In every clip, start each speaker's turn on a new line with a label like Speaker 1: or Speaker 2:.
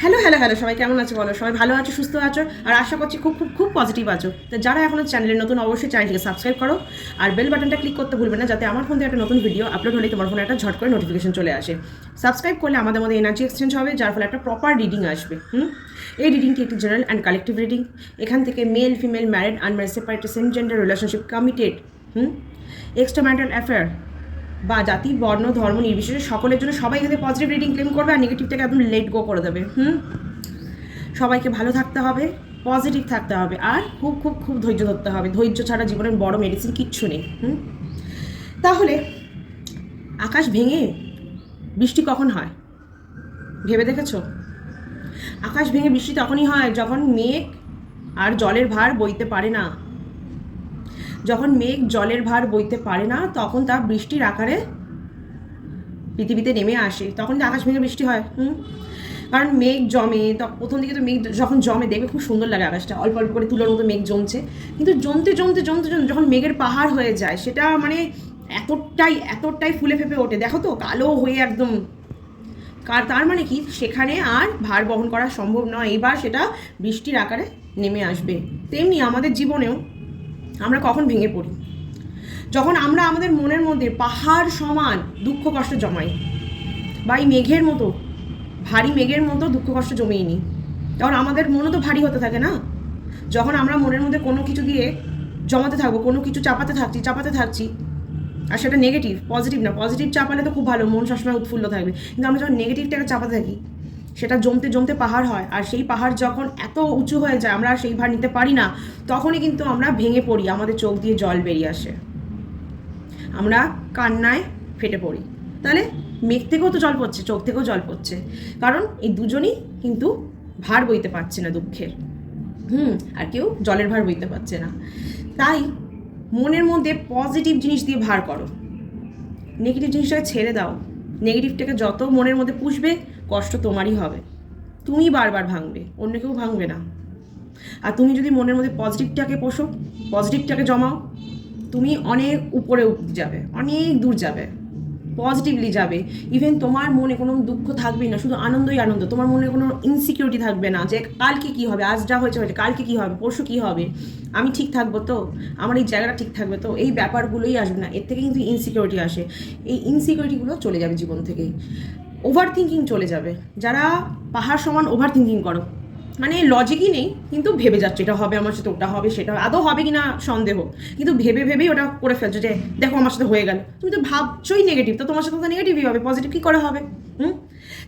Speaker 1: Hello hello hello, সবাই কেমন আছো বলো? সবাই ভালো আছো, সুস্থ আছো, আর আশা করছি খুব খুব খুব পজিটিভ আছো। তো যারা এখনো চ্যানেলে নতুন, অবশ্যই চ্যানেলটিকে সাবস্ক্রাইব করো আর বেল বাটনটা ক্লিক করতে ভুলবে না, যাতে আমার ফোন থেকে একটা নতুন ভিডিও আপলোড হলে তোমার ফোনে একটা ঝট করে নোটিফিকেশন চলে আসে। সাবস্ক্রাইব করলে আমাদের মধ্যে এনার্জি এক্সচেঞ্জ হবে, যার ফলে একটা প্রপার রিডিং আসবে। এই রিডিংটি একটি জেনারেল অ্যান্ড কালেকটিভ রিডিং। এখান থেকে male, female, married, unmarried, separated, same gender, relationship, committed, extra marital affair বা জাতি, বর্ণ, ধর্ম নির্বিশেষে সকলের জন্য সবাই এখানে পজিটিভ রিডিং ক্লেম করবে আর নেগেটিভটাকে একদম লেট গো করে দেবে। সবাইকে ভালো থাকতে হবে, পজিটিভ থাকতে হবে, আর খুব খুব খুব ধৈর্য ধরতে হবে। ধৈর্য ছাড়া জীবনের বড় মেডিসিন কিচ্ছু নেই। তাহলে আকাশ ভেঙে বৃষ্টি কখন হয় ভেবে দেখেছো? আকাশ ভেঙে বৃষ্টি তখনই হয় যখন মেঘ আর জলের ভার বইতে পারে না। যখন মেঘ জলের ভার বইতে পারে না, তখন তা বৃষ্টির আকারে পৃথিবীতে নেমে আসে, তখন তো আকাশ ভেঙে বৃষ্টি হয়। কারণ মেঘ জমে, প্রথম দিকে তো মেঘ যখন জমে দেখবে খুব সুন্দর লাগে আকাশটা, অল্প অল্প করে তুলোর মতো মেঘ জমছে। কিন্তু জমতে জমতে জমতে জমতে যখন মেঘের পাহাড় হয়ে যায়, সেটা মানে এতটাই এতটাই ফুলে ফেপে ওঠে, দেখো তো, কালো হয়ে একদম। তার মানে কি, সেখানে আর ভার বহন করা সম্ভব নয়, এবার সেটা বৃষ্টির আকারে নেমে আসবে। তেমনি আমাদের জীবনেও আমরা কখন ভেঙে পড়ি? যখন আমরা আমাদের মনের মধ্যে পাহাড় সমান দুঃখ কষ্ট জমাই, বা এই মেঘের মতো, ভারী মেঘের মতো দুঃখ কষ্ট জমিয়ে নিই, তখন আমাদের মনও তো ভারী হতে থাকে না? যখন আমরা মনের মধ্যে কোনো কিছু দিয়ে জমাতে থাকবো, কোনো কিছু চাপাতে থাকছি, আর সেটা নেগেটিভ, পজিটিভ না। পজিটিভ চাপালে তো খুব ভালো, মন সবসময় উৎফুল্ল থাকবে। কিন্তু আমরা যখন নেগেটিভটাকে চাপাতে থাকি, সেটা জমতে জমতে পাহাড় হয়, আর সেই পাহাড় যখন এত উঁচু হয়ে যায় আমরা সেই ভার নিতে পারি না, তখনই কিন্তু আমরা ভেঙে পড়ি, আমাদের চোখ দিয়ে জল বেরিয়ে আসে, আমরা কান্নায় ফেটে পড়ি। তাহলে মেঘ থেকেও তো জল পড়ছে, চোখ থেকেও জল পড়ছে, কারণ এই দুজনই কিন্তু ভার বইতে পারছে না দুঃখের। আর কেউ জলের ভার বইতে পারছে না। তাই মনের মধ্যে পজিটিভ জিনিস দিয়ে ভার করো, নেগেটিভ জিনিসটাকে ছেড়ে দাও। নেগেটিভটাকে যত মনের মধ্যে পুষবে, কষ্ট তোমারই হবে, তুমি বারবার ভাঙবে, অন্য কেউ ভাঙবে না। আর তুমি যদি মনের মধ্যে পজিটিভটাকে পোষো, পজিটিভটাকে জমাও, তুমি অনেক উপরে উঠতে যাবে, অনেক দূর যাবে, পজিটিভলি যাবে। ইভেন তোমার মনে কোনো দুঃখ থাকবেই না, শুধু আনন্দই আনন্দ। তোমার মনে কোনো ইনসিকিউরিটি থাকবে না যে কালকে কী হবে, আজ যা হয়েছে হয়েছে, কালকে কী হবে, পরশু কী হবে, আমি ঠিক থাকবো তো, আমার এই জায়গাটা ঠিক থাকবে তো, এই ব্যাপারগুলোই আসবে না। এর থেকে কিন্তু ইনসিকিউরিটি আসে, এই ইনসিকিউরিটিগুলো চলে যাবে জীবন থেকেই। ওভার থিঙ্কিং চলে যাবে। যারা পাহাড় সমান ওভার থিঙ্কিং করো, মানে লজিকই নেই, কিন্তু ভেবে যাচ্ছে এটা হবে আমার সাথে, ওটা হবে, সেটা আদৌ হবে কি না সন্দেহ, কিন্তু ভেবে ভেবেই ওটা করে ফেলছো যে দেখো আমার সাথে হয়ে গেল। তুমি তো ভাবছোই নেগেটিভ, তো তোমার সাথে তো নেগেটিভই হবে, পজিটিভ কী করে হবে?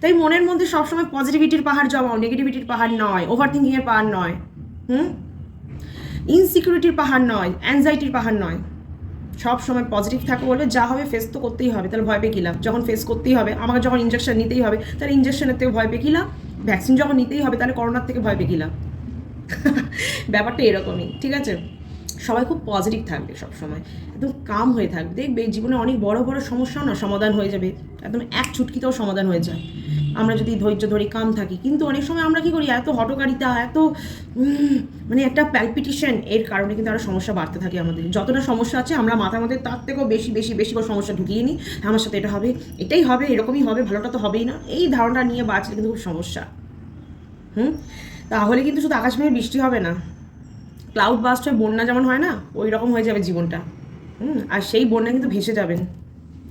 Speaker 1: তাই মনের মধ্যে সবসময় পজিটিভিটির পাহাড় জমাও, নেগেটিভিটির পাহাড় নয়, ওভার থিঙ্কিংয়ের পাহাড় নয়, ইনসিকিউরিটির পাহাড় নয়, অ্যাংজাইটির পাহাড় নয়। সব সময় পজিটিভ থাকো, বলবে যা হবে ফেস তো করতেই হবে, তাহলে ভয় পেয়ে কী লাভ? যখন ফেস করতেই হবে, আমাকে যখন ইঞ্জেকশন নিতেই হবে, তাহলে ইঞ্জেকশনের থেকে ভয় পেয়ে কী লাভ? ভ্যাকসিন যখন নিতেই হবে, তাহলে করোনার থেকে ভয় পেয়ে কী লাভ? ব্যাপারটা এরকমই, ঠিক আছে? সবাই খুব পজিটিভ থাকবে, সবসময় একদম কাম হয়ে থাকবে, দেখবে জীবনে অনেক বড় বড় সমস্যাও না সমাধান হয়ে যাবে, একদম এক ছুটকিতেও সমাধান হয়ে যায়, আমরা যদি ধৈর্য ধরি, কাম থাকি। কিন্তু অনেক সময় আমরা কী করি, এত হটকারিতা, এত মানে একটা প্যালপিটেশন, এর কারণে কিন্তু আরও সমস্যা বাড়তে থাকে। আমাদের যতটা সমস্যা আছে, আমরা মাথার মধ্যে তার থেকেও বেশি বেশি বেশি করে সমস্যা ঢুকিয়ে নিই। আমার সাথে এটা হবে, এটাই হবে, এরকমই হবে, ভালোটা তো হবেই না, এই ধারণা নিয়ে বাঁচলে কিন্তু খুব সমস্যা। তাহলে কিন্তু শুধু আকাশ ভেঙে বৃষ্টি হবে না, ক্লাউড বাস্ট হয়ে বন্যা যেমন হয় না, ওই রকম হয়ে যাবে জীবনটা। আর সেই বন্যা কিন্তু ভেসে যাবেন,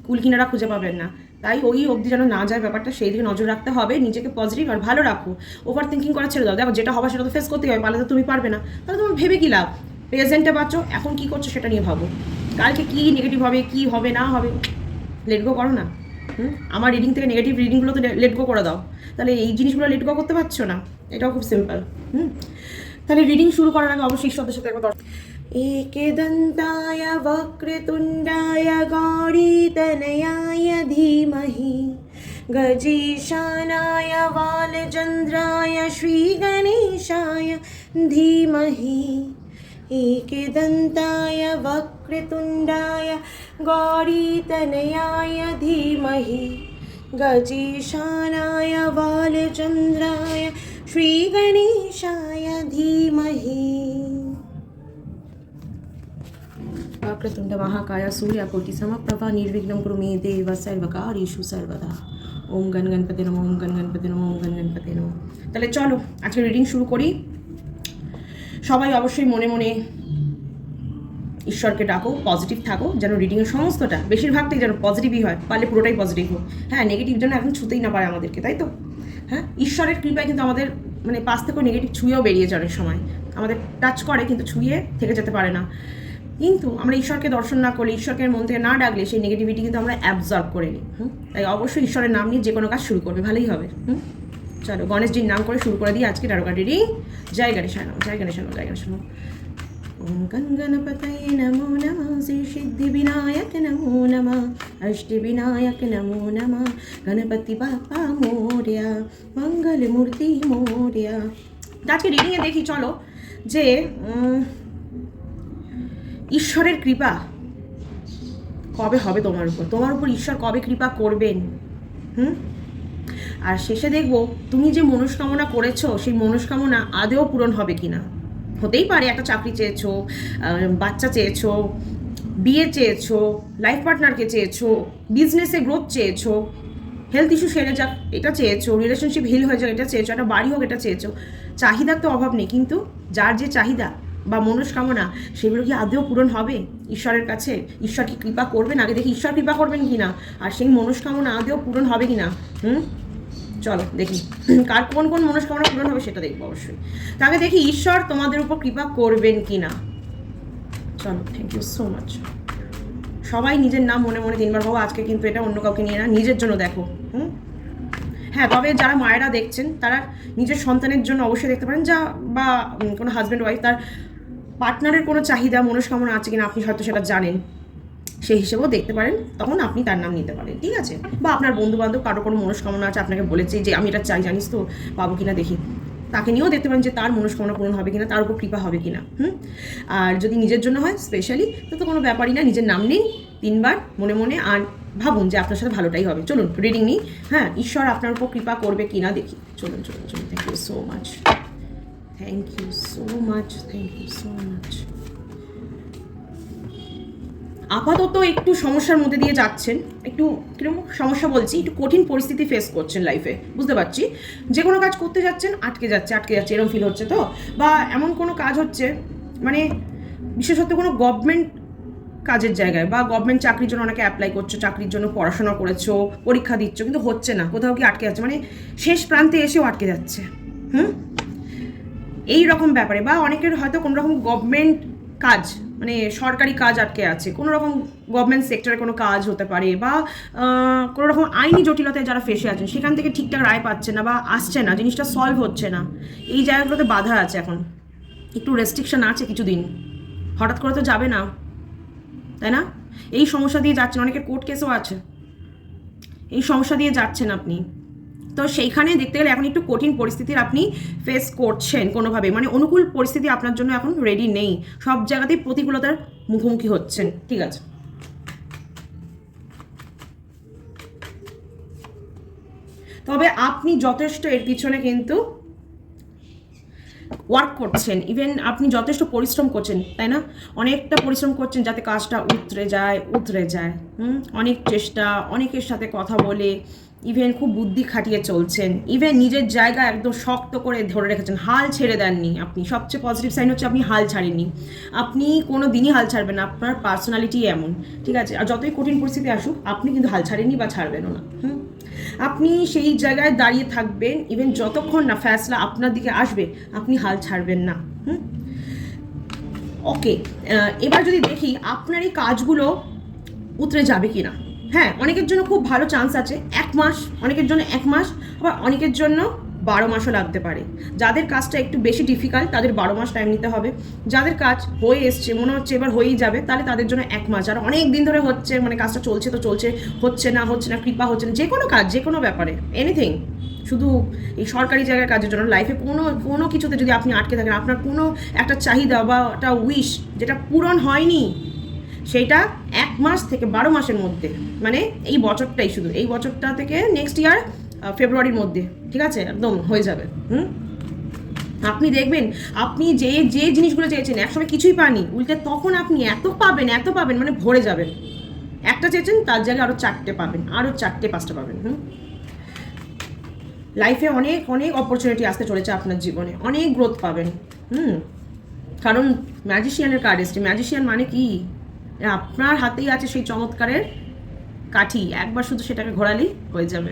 Speaker 1: কুল কিনারা খুঁজে পাবেন না। তাই ওই অবধি যেন না যায় ব্যাপারটা, সেই দিকে নজর রাখতে হবে, নিজেকে পজিটিভ আর ভালো রাখো, ওভার থিঙ্কিং করা ছেড়ে দাও। দেখো যেটা হবে সেটা তো ফেস করতেই হবে, পালাতে তুমি পারবে না, তাহলে তোমার ভেবে কী লাভ? প্রেজেন্টে বাঁচো, এখন কী করছো সেটা নিয়ে ভাবো, কালকে কী নেগেটিভ হবে, কী হবে না হবে, লেট গো করো না। আমার রিডিং থেকে নেগেটিভ রিডিংগুলো তো লেট গো করে দাও। তাহলে এই জিনিসগুলো লেট গো করতে পারছো না, এটাও খুব সিম্পল। তাহলে রিডিং শুরু করার আগে অবশ্যই ঈশ্বরের সাথে একবার एकदन्ताय वक्रतुण्डाय गौरीतनयाय धीमहि गजेशानाय बालचन्द्राय श्रीगणेशाय धीमहि एकदन्ताय वक्रतुण्डाय गौरीतनयाय धीमहि गजेशानाय बालचन्द्राय श्रीगणेशाय धीमहि। वक्रतुंड महाकाय सूर्यकोटि समप्रभा निर्विघ्नं कुरु मे देव सर्वकार्येषु सर्वदा। ওম গণ গণপতি নমঃ, ওম গণ গণপতি নমঃ, ওম গণ গণপতি নমঃ। তাহলে চলো আজকে রিডিং শুরু করি। সবাই অবশ্যই মনে মনে ঈশ্বরকে ডাকো, পজিটিভ থাকো, যেন রিডিংয়ের সমস্তটা বেশিরভাগটাই যেন পজিটিভই হয়, পারলে পুরোটাই পজিটিভ হোক। হ্যাঁ, নেগেটিভ যেন এখন ছুতেই না পারে আমাদেরকে, তাই তো? হ্যাঁ, ঈশ্বরের কৃপায় কিন্তু আমাদের মানে পাশ থেকেও নেগেটিভ ছুঁয়েও বেরিয়ে যায় অনেক সময়, আমাদের টাচ করে কিন্তু ছুঁয়ে থেকে যেতে পারে না। কিন্তু আমরা ঈশ্বরকে দর্শন না করলে, ঈশ্বরকে মন থেকে না ডাকলে সেই নেগেটিভিটি কিন্তু আমরা অ্যাবজর্ব করে নিই। তাই অবশ্যই ঈশ্বরের নাম নিয়ে যে কোনো কাজ শুরু করবে, ভালোই হবে। চলো গণেশজির নাম করে শুরু করে দিই আজকে ট্যারো কার্ড রিডিং। জয় গণেশায় নমঃ, জয় গণেশায় নমঃ, জয় গণেশায় নমঃ। ওম গণ গণপতয়ে নমো নমঃ, শ্রী সিদ্ধি বিনায়ক নমো নমঃ, অষ্ট বিনায়ক নমো নমঃ, গণপতি বাপ্পা মোরয়া, মঙ্গল মূর্তি মোরয়া। আজকে রিডিংয়ে দেখি চলো যে ঈশ্বরের কৃপা কবে হবে তোমার উপর ঈশ্বর কবে কৃপা করবেন। আর শেষে দেখবো তুমি যে মনস্কামনা করেছো সেই মনস্কামনা আদেও পূরণ হবে কিনা। হতেই পারে একটা চাকরি চেয়েছো, বাচ্চা চেয়েছো, বিয়ে চেয়েছো, লাইফ পার্টনারকে চেয়েছো, বিজনেসে গ্রোথ চেয়েছো, হেলথ ইস্যু সেরে যাক এটা চেয়েছো, রিলেশনশিপ হিল হয়ে যাক এটা চেয়েছো, একটা বাড়ি হোক এটা চেয়েছো। চাহিদার তো অভাব নেই, কিন্তু যার যে চাহিদা বা মনস্কামনা সেগুলো কি আদৌ পূরণ হবে ঈশ্বরের কাছে? ঈশ্বর কি কৃপা করবেন? আগে দেখি ঈশ্বর কৃপা করবেন কিনা, আর সেই মনস্কামনা আদৌ পূরণ হবে কিনা। চলো দেখি কার কোন কোন মনস্কামনা পূরণ হবে সেটা দেখবো অবশ্যই। তাকে দেখি ঈশ্বর তোমাদের উপর কৃপা করবেন কিনা। চলো, থ্যাংক ইউ সো মাচ। সবাই নিজের নাম মনে মনে তিনবার ভাবো আজকে, কিন্তু এটা অন্য কাউকে নিয়ে না, নিজের জন্য দেখো। হ্যাঁ, তবে যারা মায়েরা দেখছেন তারা নিজের সন্তানের জন্য অবশ্যই দেখতে পারেন, যা বা কোনো হাজব্যান্ড ওয়াইফ তার পার্টনারের কোনো চাহিদা মনস্কামনা আছে কিনা আপনি হয়তো সেটা জানেন, সেই হিসেবেও দেখতে পারেন, তখন আপনি তার নাম নিতে পারেন, ঠিক আছে? বা আপনার বন্ধু বান্ধব কারো কোনো মনস্কামনা আছে, আপনাকে বলেছে যে আমি এটা চাই, জানিস তো পাবো কিনা দেখি, তাকে নিয়েও দেখতে পারেন যে তার মনস্কামনা পূরণ হবে কিনা, তার উপর কৃপা হবে কিনা। আর যদি নিজের জন্য হয় স্পেশালি তো কোনো ব্যাপারই না, নিজের নাম নিন তিনবার মনে মনে আর ভাবুন যে আপনার সাথে ভালোটাই হবে। চলুন রিডিং নিই। হ্যাঁ, ঈশ্বর আপনার উপর কৃপা করবে কিনা দেখি। চলুন চলুন চলুন। Thank you so much, thank you so much, thank you so much. আপাতত একটু সমস্যার মধ্যে দিয়ে যাচ্ছেন, একটু কিরকম সমস্যা বলছি, একটু কঠিন পরিস্থিতি ফেস করছেন লাইফে, বুঝতে পারছি। যে কোনো কাজ করতে যাচ্ছেন আটকে যাচ্ছে এরকম ফিল হচ্ছে তো, বা এমন কোনো কাজ হচ্ছে মানে বিশেষত কোনো গভর্নমেন্ট কাজের জায়গায় বা গভর্নমেন্ট চাকরির জন্য অনেকে অ্যাপ্লাই করছো, চাকরির জন্য পড়াশোনা করেছো, পরীক্ষা দিচ্ছ, কিন্তু হচ্ছে না, কোথাও কি আটকে যাচ্ছে, মানে শেষ প্রান্তে এসেও আটকে যাচ্ছে। এই রকম ব্যাপারে, বা অনেকের হয়তো কোনো রকম গভর্নমেন্ট কাজ মানে সরকারি কাজ আটকে আছে, কোনো রকম গভর্নমেন্ট সেক্টরে কোনো কাজ হতে পারে, বা কোনো রকম আইনি জটিলতায় যারা ফেসে আছেন সেখান থেকে ঠিকঠাক রায় পাচ্ছে না বা আসছে না, জিনিসটা সলভ হচ্ছে না, এই জায়গাগুলোতে বাধা আছে, এখন একটু রেস্ট্রিকশন আছে কিছুদিন, হঠাৎ করে তো যাবে না, তাই না? এই সমস্যা দিয়ে যাচ্ছেন, অনেকের কোর্ট কেসও আছে, এই সমস্যা দিয়ে যাচ্ছেন আপনি। তো সেইখানে দেখতে গেলে এখন একটু কঠিন পরিস্থিতির আপনি ফেস করছেন কোনোভাবে, মানে অনুকূল পরিস্থিতি আপনার জন্য এখন রেডি নেই, সব জায়গাতেই প্রতিকূলতার মুখোমুখি হচ্ছেন, ঠিক আছে? তবে আপনি যথেষ্ট এর পিছনে কিন্তু ওয়ার্ক করছেন, ইভেন আপনি যথেষ্ট পরিশ্রম করছেন, তাই না? অনেকটা পরিশ্রম করছেন যাতে কাজটা উতরে যায়। অনেক চেষ্টা, অনেকের সাথে কথা বলে, ইভেন খুব বুদ্ধি খাটিয়ে চলছেন, ইভেন নিজের জায়গা একদম শক্ত করে ধরে রেখেছেন, হাল ছেড়ে দেননি আপনি। সবচেয়ে পজিটিভ সাইন হচ্ছে আপনি হাল ছাড়েননি, আপনি কোনো দিনই হাল ছাড়বেন না, আপনার পার্সোনালিটি এমন, ঠিক আছে? আর যতই কঠিন পরিস্থিতি আসুক আপনি কিন্তু হাল ছাড়েননি বা ছাড়বেনও না। আপনি সেই জায়গায় দাঁড়িয়ে থাকবেন, ইভেন যতক্ষণ না ফ্যাসলা আপনার দিকে আসবে আপনি হাল ছাড়বেন না। ওকে, এবার যদি দেখি আপনার এই কাজগুলো উতরে যাবে কিনা। হ্যাঁ, অনেকের জন্য খুব ভালো চান্স আছে 1 মাস, অনেকের জন্য 1 মাস, আবার অনেকের জন্য 12 মাসও লাগতে পারে। যাদের কাজটা একটু বেশি ডিফিকাল্ট তাদের 12 মাস টাইম নিতে হবে, যাদের কাজ হয়ে এসছে মনে হচ্ছে এবার হয়েই যাবে তাহলে তাদের জন্য 1 মাস। আর অনেক দিন ধরে হচ্ছে, মানে কাজটা চলছে তো চলছে, হচ্ছে না কৃপা হচ্ছে না, যে কোনো কাজ যে কোনো ব্যাপারে এনিথিং, শুধু এই সরকারি জায়গার কাজের জন্য লাইফে কোনো কিছুতে যদি আপনি আটকে থাকেন, আপনার কোনো একটা চাহিদা বা একটা উইশ যেটা পূরণ হয়নি, সেইটা 1 মাস থেকে 12 মাসের মধ্যে, মানে এই বছরটাই, শুধু এই বছরটা থেকে নেক্সট ইয়ার ফেব্রুয়ারির মধ্যে, ঠিক আছে, একদম হয়ে যাবে। আপনি দেখবেন আপনি যে যে জিনিসগুলো চেয়েছেন একসময় কিছুই পাননি, উল্টে তখন আপনি এত পাবেন মানে ভরে যাবেন। একটা চেয়েছেন তার জায়গায় আরও 4টে পাবেন, আরও 4টে 5টা পাবেন। লাইফে অনেক অনেক অপরচুনিটি আসতে চলেছে আপনার জীবনে, অনেক গ্রোথ পাবেন। কারণ ম্যাজিশিয়ানের কার্ড এসছে। ম্যাজিশিয়ান মানে কি? আপনার হাতেই আছে সেই চমৎকারের কাঠি, একবার শুধু সেটাকে ঘোরালেই হয়ে যাবে।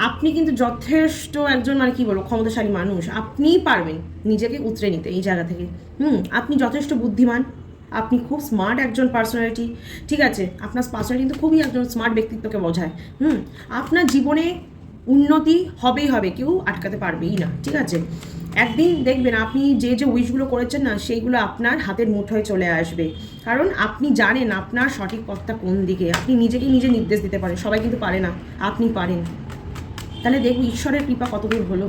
Speaker 1: আপনি কিন্তু যথেষ্ট একজন মানে কি বলবো ক্ষমতাশালী মানুষ, আপনিই পারবেন নিজেকে উতরে নিতে এই জায়গা থেকে। আপনি যথেষ্ট বুদ্ধিমান, আপনি খুব স্মার্ট একজন পার্সোনালিটি, ঠিক আছে? আপনার পার্সোনালিটি কিন্তু খুবই একজন স্মার্ট ব্যক্তিত্বকে বোঝায়। আপনার জীবনে উন্নতি হবেই হবে, কেউ আটকাতে পারবেই না, ঠিক আছে? একদিন দেখবেন আপনি যে যে উইশগুলো করেছেন না, সেইগুলো আপনার হাতের মুঠোয় চলে আসবে। কারণ আপনি জানেন আপনার সঠিক পথটা কোন দিকে, আপনি নিজেকে নিজে নির্দেশ দিতে পারেন। সবাই কিন্তু পারে না, আপনি পারেন। তাহলে দেখব ঈশ্বরের কৃপা কতদূর হলো,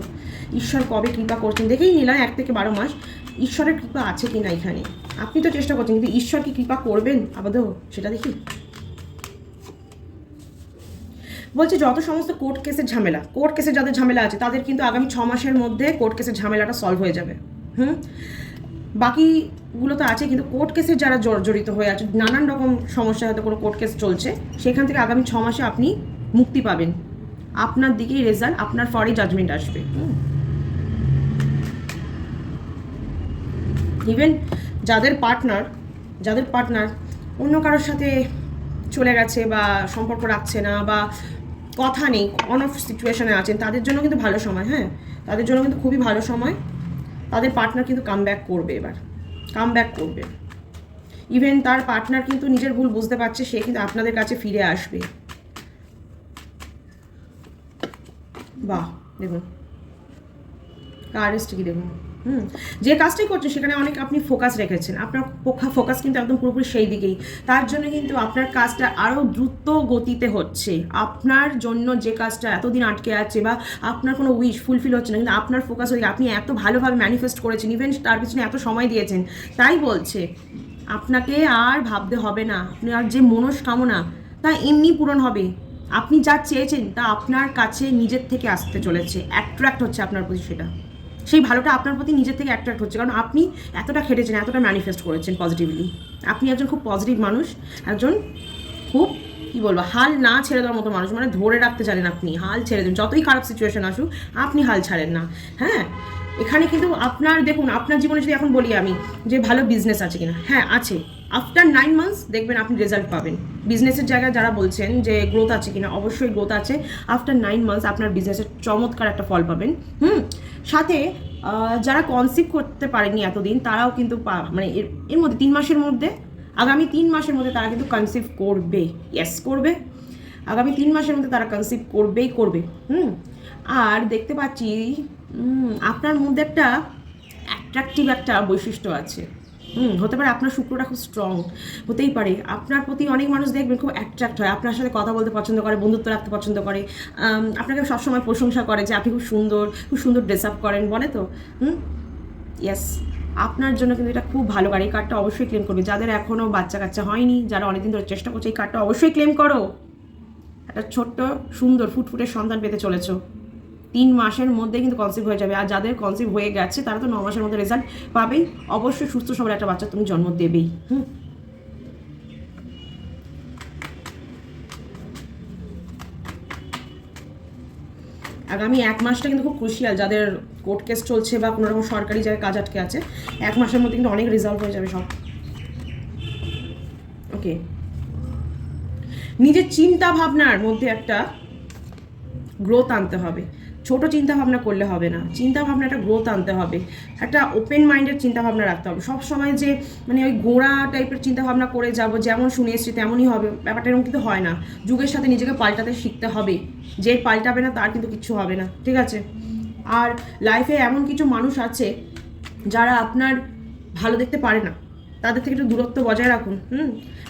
Speaker 1: ঈশ্বর কবে কৃপা করছেন দেখেই নিলাম। 1 থেকে 12 মাস ঈশ্বরের কৃপা আছে কি না এখানে। আপনি তো চেষ্টা করছেন, কিন্তু ঈশ্বর কি কৃপা করবেন আপাতত সেটা দেখি। বলছি যত সমস্ত কোর্ট কেসের যাদের ঝামেলা আছে তাদের কিন্তু আগামী 6 মাসের মধ্যে কোর্ট কেসের ঝামেলাটা সলভ হয়ে যাবে। বাকিগুলো তো আছে, কিন্তু কোর্ট কেসের যারা জড়িত হয়ে আছে, নানান রকম সমস্যা, হয়তো কোনো কোর্ট কেস চলছে, সেখান থেকে আগামী 6 মাসে আপনি মুক্তি পাবেন। আপনার দিকেই রেজাল্ট, আপনার ফরই জাজমেন্ট আসবে। ইভেন যাদের পার্টনার অন্য কারোর সাথে চলে গেছে বা সম্পর্ক রাখছে না বা কথা নেই, অন অফ সিচুয়েশনে আছেন, তাদের জন্য কিন্তু ভালো সময়। তাদের জন্য কিন্তু খুবই ভালো সময়। তাদের পার্টনার কিন্তু কামব্যাক করবে, এবার কামব্যাক করবে। ইভেন তার পার্টনার কিন্তু নিজের ভুল বুঝতে পারছে, সে কিন্তু আপনাদের কাছে ফিরে আসবে। বাহ, দেখুন কারেজটা কি দেখুন। যে কাজটাই করছেন সেখানে অনেক আপনি ফোকাস রেখেছেন, আপনার ফোকাস কিন্তু একদম পুরোপুরি সেই দিকেই। তার জন্য কিন্তু আপনার কাজটা আরও দ্রুত গতিতে হচ্ছে। আপনার জন্য যে কাজটা এতদিন আটকে আছে বা আপনার কোনো উইশ ফুলফিল হচ্ছে না, কিন্তু আপনার ফোকাস হয়ে আপনি এত ভালোভাবে ম্যানিফেস্ট করেছেন, ইভেন তার পিছনে এত সময় দিয়েছেন, তাই বলছে আপনাকে আর ভাবতে হবে না। আপনার যে মনস্কামনা তা এমনি পূরণ হবে। আপনি যা চেয়েছেন তা আপনার কাছে নিজের থেকে আসতে চলেছে, অ্যাট্রাক্ট হচ্ছে আপনার প্রতি। সেটা সেই ভালোটা আপনার প্রতি নিজের থেকে অ্যাট্রাক্ট হচ্ছে, কারণ আপনি এতটা খেটেছেন, এতটা ম্যানিফেস্ট করেছেন পজিটিভলি। আপনি একজন খুব পজিটিভ মানুষ, একজন খুব কী বলবো হাল না ছেড়ে দেওয়ার মতো মানুষ, মানে ধরে রাখতে জানেন আপনি, হাল ছেড়ে দেন যতই খারাপ সিচুয়েশন আসুক, আপনি হাল ছাড়েন না। এখানে কিন্তু আপনার দেখুন, আপনার জীবনে যদি এখন বলি আমি যে ভালো বিজনেস আছে কিনা, আছে। আফটার 9 মান্থস দেখবেন আপনি রেজাল্ট পাবেন। বিজনেসের জায়গায় যারা বলছেন যে গ্রোথ আছে কিনা, অবশ্যই গ্রোথ আছে। আফটার 9 মান্থস আপনার বিজনেসের চমৎকার একটা ফল পাবেন। সাথে যারা কনসিভ করতে পারেনি এতদিন, তারাও কিন্তু মানে এর মধ্যে 3 মাসের মধ্যে, আগামী 3 মাসের মধ্যে তারা কিন্তু কনসিভ করবে। করবে, আগামী 3 মাসের মধ্যে তারা কনসিভ করবে। আর দেখতে পাচ্ছি আপনার মধ্যে একটা অ্যাট্রাকটিভ একটা বৈশিষ্ট্য আছে। হতে পারে আপনার শুক্রটা খুব স্ট্রং, হতেই পারে আপনার প্রতি অনেক মানুষ দেখবেন খুব অ্যাট্রাক্ট হয়, আপনার সাথে কথা বলতে পছন্দ করে, বন্ধুত্ব রাখতে পছন্দ করে, আপনাকে সবসময় প্রশংসা করে যে আপনি খুব সুন্দর ড্রেস আপ করেন, বলে তো। ইয়েস, আপনার জন্য কিন্তু এটা খুব ভালো কার্ড। এই কার্ডটা অবশ্যই ক্লেম করবে। যাদের এখনও বাচ্চা কাচ্চা হয়নি, যারা অনেকদিন ধরে চেষ্টা করছে, এই কার্ডটা অবশ্যই ক্লেম করো। একটা ছোট্ট সুন্দর ফুটফুটের সন্তান পেতে চলেছ। 3 মাসের মধ্যে কিন্তু কনসিভ হয়ে যাবে। আর যাদের কনসিভ হয়ে গেছে তারা তো 9 মাসের মধ্যে রেজাল্ট পাবেই। অবশ্যই সুস্থ সবল একটা বাচ্চা তুমি জন্ম দেবেই। আগামী 1 মাসটা কিন্তু খুব ক্রুশিয়াল। যাদের কোর্ট কেস চলছে বা কোনো রকম সরকারি জায়গায় কাজ আটকে আছে, 1 মাসের মধ্যে কিন্তু অনেক রেজাল্ট হয়ে যাবে সব। ওকে, নিজের চিন্তা ভাবনার মধ্যে একটা গ্রোথ আনতে হবে। ছোট চিন্তা ভাবনা করলে হবে না, চিন্তা ভাবনাটা গ্রোথ আনতে হবে। একটা ওপেন মাইন্ডের চিন্তা ভাবনা রাখতে হবে। সব সময় যে মানে ওই গোড়া টাইপের চিন্তা ভাবনা করে যাব, যেমন শুনে এসছি তেমনই হবে, ব্যাপারটা এরকম কিন্তু হয় না। যুগের সাথে নিজেকে পাল্টাতে শিখতে হবে। যে পাল্টাবে না তার কিন্তু কিচ্ছু হবে না, ঠিক আছে? আর লাইফে এমন কিছু মানুষ আছে যারা আপনার ভালো দেখতে পারে না, তাদের থেকে একটু দূরত্ব বজায় রাখুন।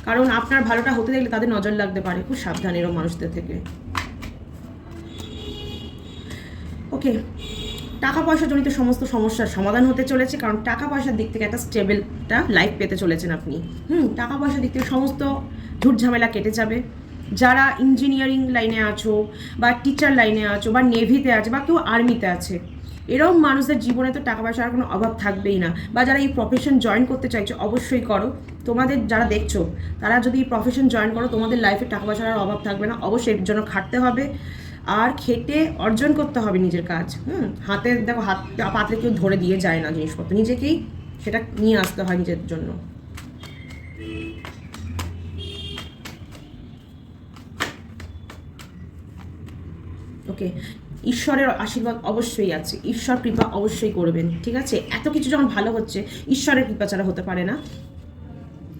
Speaker 1: কারণ আপনার ভালোটা হতে দেখলে তাদের নজর লাগতে পারে। খুব সাবধান এরকম মানুষদের থেকে। ওকে, টাকা পয়সা জনিত সমস্ত সমস্যার সমাধান হতে চলেছে, কারণ টাকা পয়সার দিক থেকে একটা স্টেবলটা লাইফ পেতে চলেছেন আপনি। টাকা পয়সার দিক থেকে সমস্ত ঝুট ঝামেলা কেটে যাবে। যারা ইঞ্জিনিয়ারিং লাইনে আছো বা টিচার লাইনে আছো বা নেভিতে আছে বা কেউ আর্মিতে আছে, এরকম মানুষদের জীবনে তো টাকা পয়সার কোনো অভাব থাকবেই না। বা যারা এই প্রফেশন জয়েন করতে চাইছো অবশ্যই করো। তোমাদের যারা দেখছো তারা যদি এই প্রফেশন জয়েন করো তোমাদের লাইফে টাকা পয়সার আর অভাব থাকবে না। অবশ্যই এর জন্য খাটতে হবে আর খেটে অর্জন করতে হবে নিজের কাজ। হাতে দেখো, হাত পাত্রে কেউ ধরে দিয়ে যায় না জিনিসপত্র, নিজেকেই সেটা নিয়ে আসতে হয় নিজের জন্য। ওকে, ঈশ্বরের আশীর্বাদ অবশ্যই আছে, ঈশ্বর কৃপা অবশ্যই করবেন, ঠিক আছে? এত কিছু যখন ভালো হচ্ছে ঈশ্বরের কৃপা ছাড়া হতে পারে না।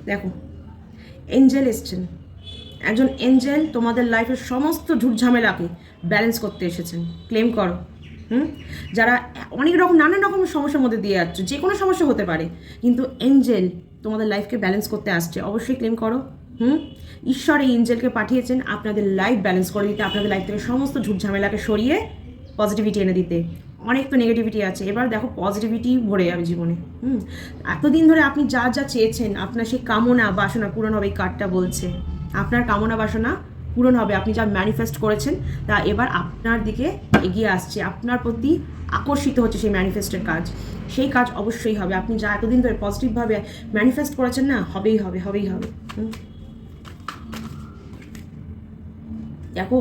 Speaker 1: দেখো, এঞ্জেল এসছেন, একজন এঞ্জেল তোমাদের লাইফের সমস্ত ঝুটঝামেলাকে ব্যালেন্স করতে এসেছেন। ক্লেম করো। যারা অনেক রকম নানান রকম সমস্যার মধ্যে দিয়ে যাচ্ছ, যে কোনো সমস্যা হতে পারে, কিন্তু এঞ্জেল তোমাদের লাইফকে ব্যালেন্স করতে আসছে, অবশ্যই ক্লেম করো। ঈশ্বর এই এঞ্জেলকে পাঠিয়েছেন আপনাদের লাইফ ব্যালেন্স করে দিতে, আপনাদের লাইফ থেকে সমস্ত ঝুটঝামেলাকে সরিয়ে পজিটিভিটি এনে দিতে। অনেক তো নেগেটিভিটি আছে, এবার দেখো পজিটিভিটি ভরে যাবে জীবনে। এতদিন ধরে আপনি যা যা চেয়েছেন আপনার সেই কামনা বাসনা পূরণ হবে, এই কার্ডটা বলছে আপনার কামনা বাসনা পূরণ হবে। আপনি যা ম্যানিফেস্ট করেছেন তা এবার আপনার দিকে এগিয়ে আসছে, আপনার প্রতি আকর্ষিত হচ্ছে সেই ম্যানিফেস্টের কাজ। সেই কাজ অবশ্যই হবে। আপনি যা এতদিন ধরে পজিটিভভাবে ম্যানিফেস্ট করেছেন না, হবেই হবে, হবেই হবে। দেখো,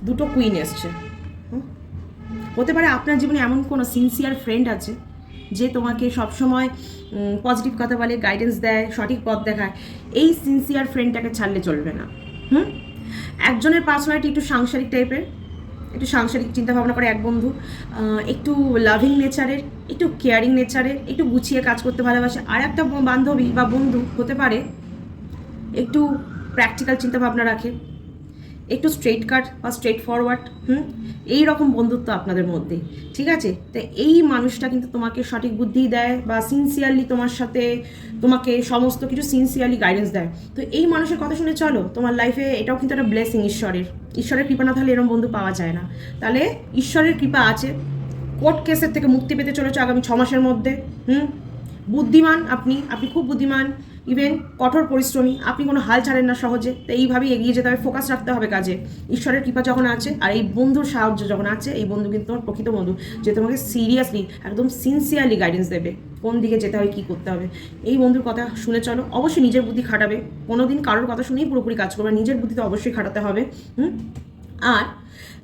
Speaker 1: দুটো কুইন এসছে। হতে পারে আপনার জীবনে এমন কোনো সিনসিয়ার ফ্রেন্ড আছে যে তোমাকে সবসময় পজিটিভ কথা বলে, গাইডেন্স দেয়, সঠিক পথ দেখায়। এই সিনসিয়ার ফ্রেন্ডটাকে ছাড়লে চলবে না। একজনের পার্সোনালিটি একটু সাংসারিক টাইপের, একটু সাংসারিক চিন্তাভাবনা করে এক বন্ধু, একটু লাভিং নেচারের, একটু কেয়ারিং নেচারের, একটু গুছিয়ে কাজ করতে ভালোবাসে। আর একটা বান্ধবী বা বন্ধু হতে পারে একটু প্র্যাকটিক্যাল চিন্তাভাবনা রাখে, একটু স্ট্রেট কাট বা স্ট্রেট ফরওয়ার্ড। এই রকম বন্ধুত্ব আপনাদের মধ্যে, ঠিক আছে? তো এই মানুষটা কিন্তু তোমাকে সঠিক বুদ্ধি দেয় বা সিনসিয়ারলি তোমার সাথে তোমাকে সমস্ত কিছু সিনসিয়ারলি গাইডেন্স দেয়। তো এই মানুষের কথা শুনে চলো, তোমার লাইফে এটাও কিন্তু একটা ব্লেসিং ঈশ্বরের কৃপা না থাকলে এরকম বন্ধু পাওয়া যায় না। তাহলে ঈশ্বরের কৃপা আছে। কোর্ট কেসের থেকে মুক্তি পেতে চলেছো আগামী 6 মাসের মধ্যে। বুদ্ধিমান আপনি খুব বুদ্ধিমান, ইভেন কঠোর পরিশ্রমী, আপনি কোনো হাল ছাড়েন না সহজে। তো এইভাবেই এগিয়ে যেতে হবে, ফোকাস রাখতে হবে কাজে। ঈশ্বরের কৃপা যখন আছে আর এই বন্ধুর সাহায্য যখন আছে, এই বন্ধু কিন্তু তোমার প্রকৃত বন্ধু, যে তোমাকে সিরিয়াসলি একদম সিনসিয়ারলি গাইডেন্স দেবে কোন দিকে যেতে হবে, কী করতে হবে। এই বন্ধুর কথা শুনে চলো। অবশ্যই নিজের বুদ্ধি খাটাবে, কোনো দিন কারোর কথা শুনেই পুরোপুরি কাজ করবে, নিজের বুদ্ধি তো অবশ্যই খাটাতে হবে। আর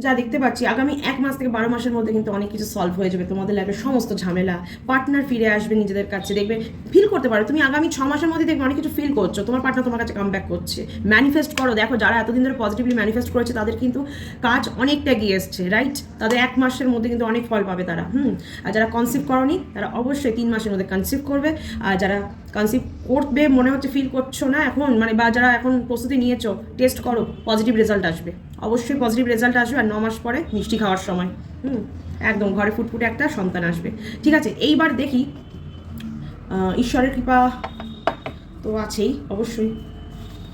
Speaker 1: যা দেখতে পাচ্ছি আগামী 1 মাস থেকে 12 মাসের মধ্যে কিন্তু অনেক কিছু সলভ হয়ে যাবে তোমাদের লাইফের সমস্ত ঝামেলা। পার্টনার ফিরে আসবে নিজেদের কাছে, দেখবে ফিল করতে পারো তুমি আগামী 6 মাসের মধ্যে দেখবে অনেক কিছু ফিল করছো, তোমার পার্টনার তোমার কাছে কাম ব্যাক করছে। ম্যানিফেস্ট করো, দেখো যারা এতদিন ধরে পজিটিভলি ম্যানিফেস্ট করেছে তাদের কিন্তু কাজ অনেকটা এগিয়ে এসছে, রাইট? তাদের 1 মাসের মধ্যে কিন্তু অনেক ফল পাবে তারা। আর যারা কনসিভ করনি তারা অবশ্যই 3 মাসের মধ্যে কনসিভ করবে। আর যারা কনসিভ করবে মনে হচ্ছে ফিল করছো না এখন, মানে বা যারা এখন প্রস্তুতি নিয়েছো, টেস্ট করো, পজিটিভ রেজাল্ট আসবে, অবশ্যই পজিটিভ রেজাল্ট আসবে। আর 9 মাস পরে মিষ্টি খাওয়ার সময় একদম ঘরে ফুটফুটে একটা সন্তান আসবে, ঠিক আছে? এইবার দেখি ঈশ্বরের কৃপা তো আছেই অবশ্যই।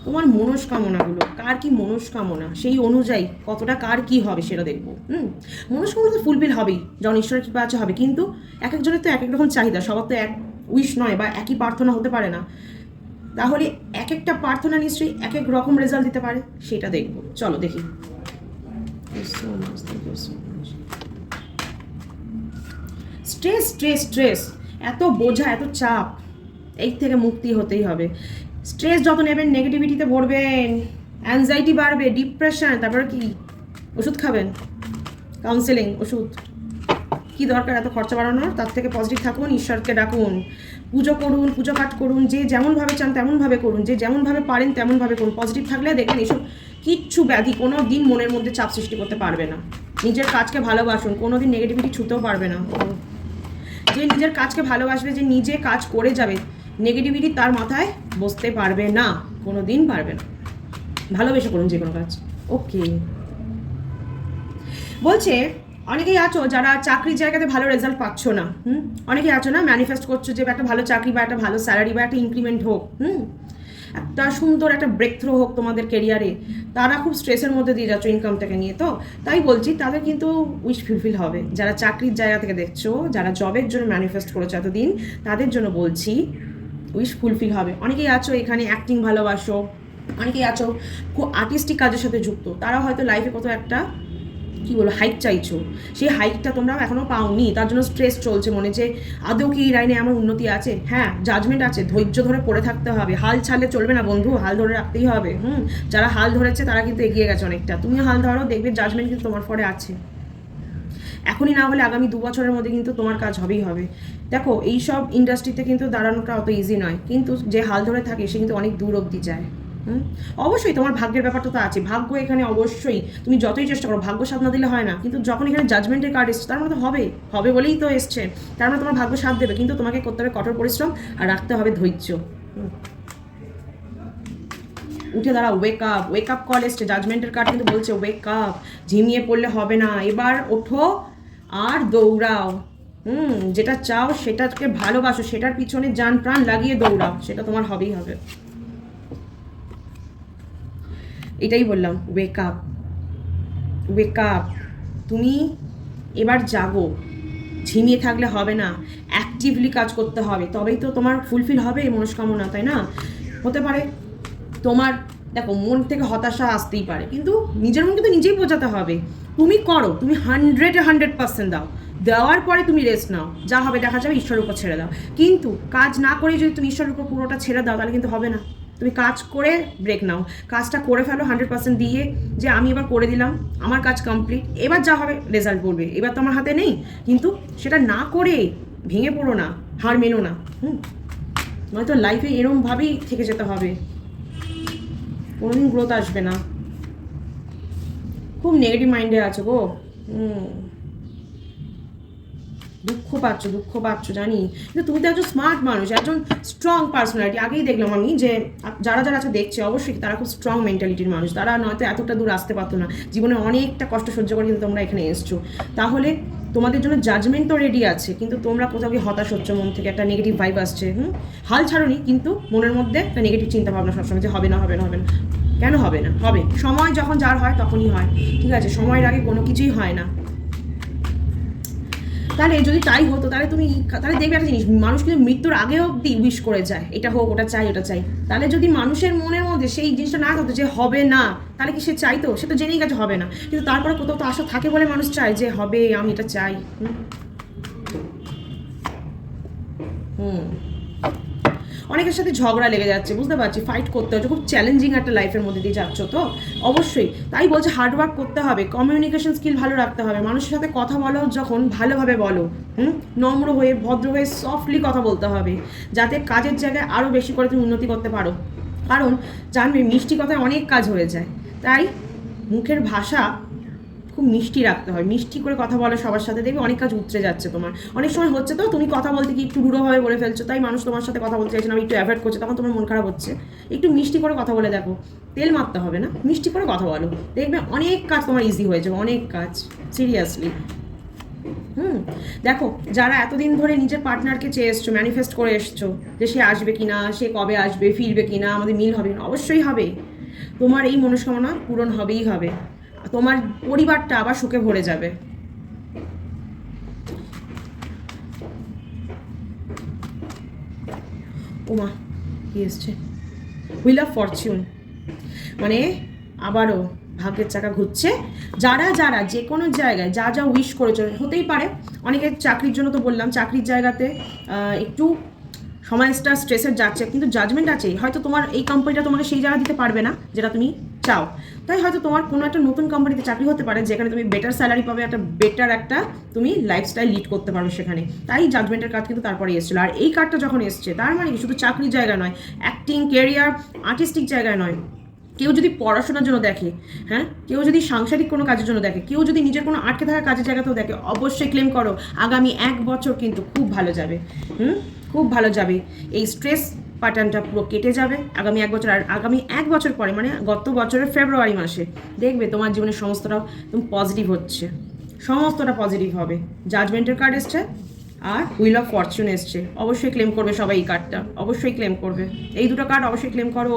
Speaker 1: তোমার মনস্কামনাগুলো, কার কি মনস্কামনা, সেই অনুযায়ী কতটা কার কি হবে সেটা দেখবো। মনস্কামনা তো ফুলফিল হবেই, যখন ঈশ্বরের কৃপা আছে হবে। কিন্তু এক একজনের তো এক এক রকম চাহিদা, সবার তো এক উইশ নয় বা একই প্রার্থনা হতে পারে না। তাহলে এক একটা প্রার্থনা নিশ্চয়ই এক এক রকম রেজাল্ট দিতে পারে, সেটা দেখবো। চলো দেখি। স্ট্রেস স্ট্রেস স্ট্রেস, এত বোঝা, এত চাপ, এই থেকে মুক্তি হতেই হবে। স্ট্রেস যত নেবেন নেগেটিভিটিতে ভরবেন, অ্যাংজাইটি বাড়বে, ডিপ্রেশন, তারপরে কি ওষুধ খাবেন, কাউন্সেলিং, ওষুধ। কি দরকার এত খরচা বাড়ানোর? তার থেকে পজিটিভ থাকুন, ঈশ্বরকে ডাকুন, পুজো করুন, পুজো পাঠ করুন, যে যেমনভাবে চান তেমনভাবে করুন, যে যেমনভাবে পারেন তেমনভাবে করুন। পজিটিভ থাকলে দেখবেন এসব কিচ্ছু ব্যাধি কোনো দিন মনের মধ্যে চাপ সৃষ্টি করতে পারবে না। নিজের কাজকে ভালোবাসুন, কোনো দিন নেগেটিভিটি ছুতেও পারবে না। যে নিজের কাজকে ভালোবাসবে, যে নিজে কাজ করে যাবে, নেগেটিভিটি তার মাথায় বসতে পারবে না, কোনো দিন পারবে না। ভালোবেসে করুন যে কোনো কাজ। ওকে, বলছে অনেকেই আছো যারা চাকরির জায়গাতে ভালো রেজাল্ট পাচ্ছ না। অনেকেই আছো না, ম্যানিফেস্ট করছো যে একটা ভালো চাকরি বা একটা ভালো স্যালারি বা একটা ইনক্রিমেন্ট হোক, একটা সুন্দর একটা ব্রেক থ্রো হোক তোমাদের কেরিয়ারে। তারা খুব স্ট্রেসের মধ্যে দিয়ে যাচ্ছ ইনকামটাকে নিয়ে। তো তাই বলছি তাদের কিন্তু উইশ ফুলফিল হবে। যারা চাকরির জায়গা থেকে দেখছো, যারা জবের জন্য ম্যানিফেস্ট করেছো এতদিন, তাদের জন্য বলছি উইশ ফুলফিল হবে। অনেকেই আছো এখানে অ্যাক্টিং ভালোবাসো, অনেকেই আছো খুব আর্টিস্টিক কাজের সাথে যুক্ত, তারা হয়তো লাইফে কত একটা কী বলো হাইক চাইছো, সেই হাইকটা তোমরা এখনও পাওনি, তার জন্য স্ট্রেস চলছে মনে, যে আদৌ কি এই লাইনে আমার উন্নতি আছে। হ্যাঁ, জাজমেন্ট আছে, ধৈর্য ধরে পড়ে থাকতে হবে, হাল ছাড়লে চলবে না বন্ধু, হাল ধরে রাখতেই হবে। যারা হাল ধরেছে তারা কিন্তু এগিয়ে গেছে অনেকটা, তুমিও হাল ধরো, দেখবে জাজমেন্ট কিন্তু তোমার পরে আছে। এখনই না হলে আগামী 2 বছরের মধ্যে কিন্তু তোমার কাজ হবেই হবে। দেখো এইসব ইন্ডাস্ট্রিতে কিন্তু দাঁড়ানোটা অত ইজি নয়, কিন্তু যে হাল ধরে থাকে সে কিন্তু অনেক দূর অবধি যায়। অবশ্যই তোমার ভাগ্যের ব্যাপারটা তো আছে, ভাগ্য এখানে অবশ্যই তুমি যতই চেষ্টা করো, ভাগ্য সাথ না দিলে হয় না। কিন্তু যখন এখানে জাজমেন্টের কার্ড এসছে তার মানে তো হবে, হবে বলেই তো এসছে, তার মানে তোমার ভাগ্য সাথ দেবে, কিন্তু তোমাকে করতে হবে কঠোর পরিশ্রম আর রাখতে হবে ধৈর্য। উঠে দাঁড়া, ওয়েক আপ কল এসছে, জাজমেন্টের কার্ড কিন্তু বলছে ওয়েক আপ, ঝিমিয়ে পড়লে হবে না, এবার ওঠো আর দৌড়াও। যেটা চাও সেটাকে ভালোবাসো, সেটার পিছনে জান প্রাণ লাগিয়ে দৌড়াও, সেটা তোমার হবেই হবে। এটাই বললাম, ওয়েক আপ, তুমি এবার জাগো, ঝিমিয়ে থাকলে হবে না, অ্যাক্টিভলি কাজ করতে হবে, তবেই তো তোমার ফুলফিল হবে এই মনস্কামনা, তাই না? হতে পারে তোমার, দেখো মন থেকে হতাশা আসতেই পারে, কিন্তু নিজের মন কিন্তু নিজেই বোঝাতে হবে। তুমি করো, তুমি 100% দাও, দেওয়ার পরে তুমি রেস্ট নাও, যা হবে দেখা যাবে, ঈশ্বরের উপর ছেড়ে দাও। কিন্তু কাজ না করে যদি তুমি ঈশ্বরের উপর পুরোটা ছেড়ে দাও তাহলে কিন্তু হবে না। তুমি কাজ করে ব্রেক নাও, কাজটা করে ফেলো 100% দিয়ে, যে আমি এবার করে দিলাম, আমার কাজ কমপ্লিট, এবার যা হবে রেজাল্ট পড়বে, এবার তো আমার হাতে নেই। কিন্তু সেটা না করে ভেঙে পড়ো না, হার মেনো না। নয়তো লাইফে এরমভাবেই থেকে যেতে হবে, কোনোদিন গ্রোথ আসবে না। খুব নেগেটিভ মাইন্ডে আছো গো, দুঃখ পাচ্ছ জানি, কিন্তু তুমি তো একজন স্মার্ট মানুষ, একজন স্ট্রং পার্সোনালিটি। আগেই দেখলাম আমি যে যারা আজকে দেখছে অবশ্যই তারা খুব স্ট্রং মেন্টালিটির মানুষ, তারা নয়তো এতটা দূর আসতে পারতো না, জীবনে অনেকটা কষ্ট সহ্য করে কিন্তু তোমরা এখানে এসছো। তাহলে তোমাদের জন্য জাজমেন্ট তো রেডি আছে, কিন্তু তোমরা কোথাও গিয়ে হতাশ হচ্ছ, মন থেকে একটা নেগেটিভ ভাইব আসছে। হাল ছাড়োনি, কিন্তু মনের মধ্যে একটা নেগেটিভ চিন্তা ভাবনা সবসময়, যে হবে না। কেন হবে না? হবে, সময় যখন যার হয় তখনই হয়, ঠিক আছে? সময়ের আগে কোনো কিছুই হয় না। তাহলে যদি তাই হতো তাহলে দেখবে একটা জিনিস, মানুষ কিন্তু মৃত্যুর আগেও অব্দি উইশ করে যায়, এটা হোক, ওটা চাই। তাহলে যদি মানুষের মনের মধ্যে সেই জিনিসটা না থাকতো যে হবে না, তাহলে কি সে চাইতো? সে তো জেনেই গেছে হবে না, কিন্তু তারপরে কোথাও তো আশা থাকে বলে মানুষ চায় যে হবে, আমি এটা চাই। অনেকের সাথে ঝগড়া লেগে যাচ্ছে, বুঝতে পারছি, ফাইট করতে হচ্ছে, খুব চ্যালেঞ্জিং একটা লাইফের মধ্যে দিয়ে যাচ্ছ, তো অবশ্যই তাই বলছে হার্ডওয়ার্ক করতে হবে, কমিউনিকেশন স্কিল ভালো রাখতে হবে, মানুষের সাথে কথা বলো যখন ভালোভাবে বলো, নম্র হয়ে, ভদ্র হয়ে, সফটলি কথা বলতে হবে, যাতে কাজের জায়গায় আরও বেশি করে তুমি উন্নতি করতে পারো। কারণ জানবে মিষ্টি কথায় অনেক কাজ হয়ে যায়, তাই মুখের ভাষা খুব মিষ্টি রাখতে হয়, মিষ্টি করে কথা বলে সবার সাথে, দেখবে অনেক কাজ উতরে যাচ্ছে তোমার। অনেক সময় হচ্ছে তো তুমি কথা বলতে কি একটু রূঢ়ভাবে বলে ফেলছো, তাই মানুষ তোমার সাথে কথা বলতে চাইছে না, একটু অ্যাভয়েড করছে, তখন তোমার মন খারাপ হচ্ছে। একটু মিষ্টি করে কথা বলে দেখো, তেল মারতে হবে না, মিষ্টি করে কথা বলো, দেখবে অনেক কাজ তোমার ইজি হয়ে যাবে, অনেক কাজ, সিরিয়াসলি। দেখো যারা এতদিন ধরে নিজের পার্টনারকে চেয়ে এসছো, ম্যানিফেস্ট করে এসছো যে সে আসবে কিনা, সে কবে আসবে, ফিরবে কিনা, আমাদের মিল হবে না, অবশ্যই হবে, তোমার এই মনস্কামনা পূরণ হবেই হবে, তোমার পরিবারটা আবার সুখে ভরে যাবে। ওমা কি এসছে, হুইল অফ ফরচুন, মানে আবারও ভাগ্যের চাকা ঘুরছে। যারা যে কোনো জায়গায় যা উইশ করেছো, হতেই পারে অনেকের চাকরির জন্য, তো বললাম চাকরির জায়গাতে একটু সময়টা স্ট্রেসের যাচ্ছে, কিন্তু জাজমেন্ট আছে, হয়তো তোমার এই কোম্পানিটা তোমাকে সেই জায়গা দিতে পারবে না যেটা তুমি চাও, তাই হয়তো তোমার কোনো একটা নতুন কোম্পানিতে চাকরি হতে পারে যেখানে তুমি বেটার স্যালারি পাবে, বেটার তুমি লাইফস্টাইল লিড করতে পারবে সেখানে, তাই জাজমেন্টের কার্ড কিন্তু তারপরে এসেছিলো। আর এই কার্ডটা যখন এসছে তার মানে শুধু চাকরির জায়গা নয়, অ্যাক্টিং, কেরিয়ার, আর্টিস্টিক জায়গায় নয়, কেউ যদি পড়াশোনার জন্য দেখে, কেউ যদি সাংসারিক কোনো কাজের জন্য দেখে, কেউ যদি নিজের কোনো আটকে থাকা কাজের জায়গাতেও দেখে, অবশ্যই ক্লেম করো, আগামী 1 বছর কিন্তু খুব ভালো যাবে, খুব ভালো যাবে, এই স্ট্রেস প্যাটার্নটা পুরো কেটে যাবে আগামী 1 বছর। আর আগামী 1 বছর পরে, মানে গত বছরের ফেব্রুয়ারি মাসে দেখবে তোমার জীবনের সমস্তটা তুমি পজিটিভ হচ্ছে, সমস্তটা পজিটিভ হবে। জাজমেন্টের কার্ড এসছে আর হুইল অফ ফরচুন এসছে, অবশ্যই ক্লেম করবে সবাই, এই কার্ডটা অবশ্যই ক্লেম করবে, এই দুটো কার্ড অবশ্যই ক্লেম করো,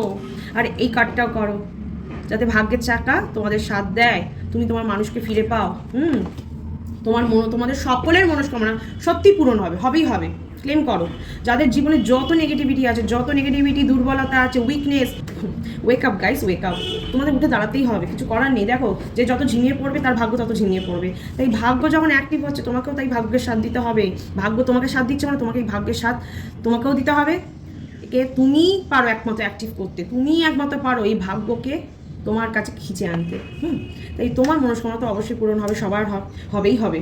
Speaker 1: আর এই কার্ডটাও করো, যাতে ভাগ্যের চাকা তোমাদের সাথ দেয়, তুমি তোমার মানুষকে ফিরে পাও, তোমাদের সকলের মনস্কামনা সত্যি পূরণ হবে, হবেই হবে। ক্লেম করো। যাদের জীবনে যত নেগেটিভিটি আছে, যত নেগেটিভিটি, দুর্বলতা আছে, weakness, wake up guys, wake up. তোমাদের উঠে দাঁড়াতেই হবে, কিছু করার নেই। দেখো, যে যত ঝিমিয়ে পড়বে তার ভাগ্য তত ঝিমিয়ে পড়বে। তাই ভাগ্য যখন অ্যাক্টিভ হচ্ছে, তোমাকেও তাই ভাগ্যের সাথ দিতে হবে। ভাগ্য তোমাকে সাথ দিচ্ছে মানে তোমাকে এই ভাগ্যের সাথ তোমাকেও দিতে হবে। একে তুমি পারো একমাত্র অ্যাক্টিভ করতে, তুমি একমাত্র পারো এই ভাগ্যকে তোমার কাছে খিচে আনতে। তাই তোমার মনস্কামনা তো অবশ্যই পূরণ হবে, সবার হবেই হবে।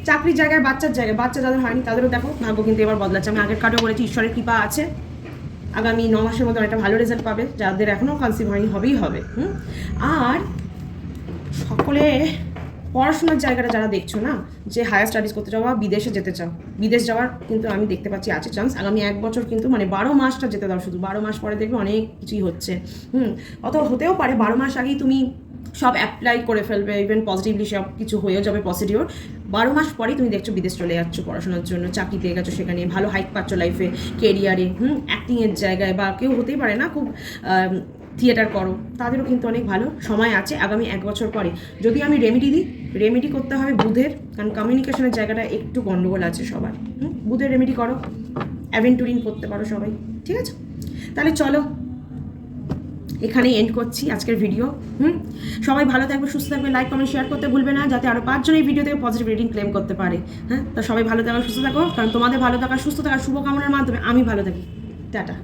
Speaker 1: চাকরির জায়গায়, বাচ্চার জায়গায়, বাচ্চা যাদের হয়নি তাদেরও দেখো ভাগ্য কিন্তু এবার বদলাচ্ছে। আমি আগের কার্ডেও বলেছি ঈশ্বরের কৃপা আছে, আগামী 9 মাসের মধ্যে একটা ভালো রেজাল্ট পাবে। যাদের এখনও কনসিভ হয়নি হবেই হবে। আর সকলে পড়াশোনার জায়গাটা যারা দেখছো না, যে হায়ার স্টাডিজ করতে যাওয়া, বিদেশে যেতে চাও, বিদেশ যাওয়ার কিন্তু আমি দেখতে পাচ্ছি আছে চান্স। আগামী 1 বছর কিন্তু মানে 12 মাসটা যেতে দাও, শুধু 12 মাস পরে দেখবে অনেক কিছুই হচ্ছে। অত হতেও পারে 12 মাস আগেই তুমি সব অ্যাপ্লাই করে ফেলবে, ইভেন পজিটিভলি সব কিছু হয়েও যাবে পজিটিভ। 12 মাস পরেই তুমি দেখছো বিদেশ চলে যাচ্ছ পড়াশোনার জন্য, চাকরি পেয়ে গেছো, সেখানে ভালো হাইক পাচ্ছ লাইফে, কেরিয়ারে, অ্যাক্টিংয়ের জায়গায়, বা কেউ হতেই পারে না খুব থিয়েটার করো, তাদেরও কিন্তু অনেক ভালো সময় আছে আগামী 1 বছর পরে। যদি আমি রেমেডি দিই, রেমেডি করতে হবে বুধের, কারণ কমিউনিকেশনের জায়গাটা একটু গন্ডগোল আছে সবার। বুধের রেমেডি করো, অ্যাভেন্টুরিন করতে পারো সবাই, ঠিক আছে? তাহলে চলো এখানেই এন্ড করছি আজকের ভিডিও। সবাই ভালো থাকবে, সুস্থ থাকবে, লাইক কমেন্ট শেয়ার করতে ভুলবে না, যাতে আরও 5 জন এই ভিডিও থেকে পজিটিভ রেটিং ক্লেম করতে পারে। তো সবাই ভালো থাকো, সুস্থ থাকো, কারণ তোমাদের ভালো থাকা, সুস্থ থাকার শুভকামনার মাধ্যমে আমি ভালো থাকি। টাটা।